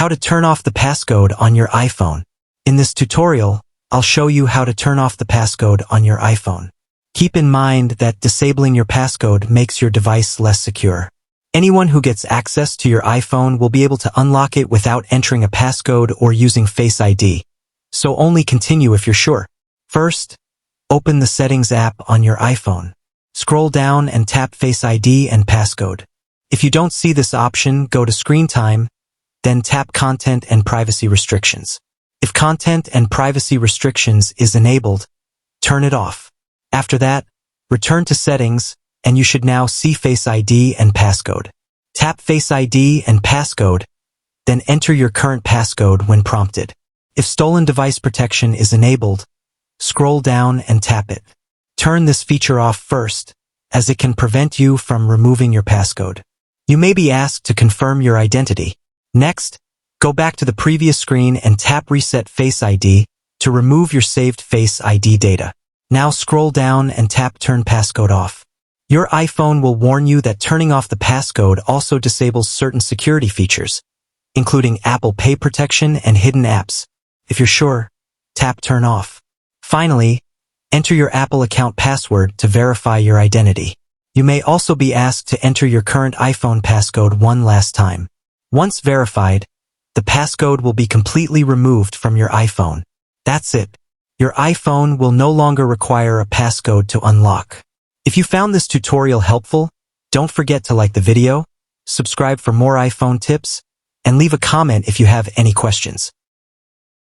How to turn off the passcode on your iPhone. In this tutorial, I'll show you how to turn off the passcode on your iPhone. Keep in mind that disabling your passcode makes your device less secure. Anyone who gets access to your iPhone will be able to unlock it without entering a passcode or using Face ID, so only continue if you're sure. First, open the Settings app on your iPhone. Scroll down and tap Face ID and Passcode. If you don't see this option, go to Screen Time, then tap Content and Privacy Restrictions. If Content and Privacy Restrictions is enabled, turn it off. After that, return to Settings, and you should now see Face ID and Passcode. Tap Face ID and Passcode, then enter your current passcode when prompted. If Stolen Device Protection is enabled, scroll down and tap it. Turn this feature off first, as it can prevent you from removing your passcode. You may be asked to confirm your identity. Next, go back to the previous screen and tap Reset Face ID to remove your saved Face ID data. Now scroll down and tap Turn Passcode Off. Your iPhone will warn you that turning off the passcode also disables certain security features, including Apple Pay protection and hidden apps. If you're sure, tap Turn Off. Finally, enter your Apple account password to verify your identity. You may also be asked to enter your current iPhone passcode one last time. Once verified, the passcode will be completely removed from your iPhone. That's it. Your iPhone will no longer require a passcode to unlock. If you found this tutorial helpful, don't forget to like the video, subscribe for more iPhone tips, and leave a comment if you have any questions.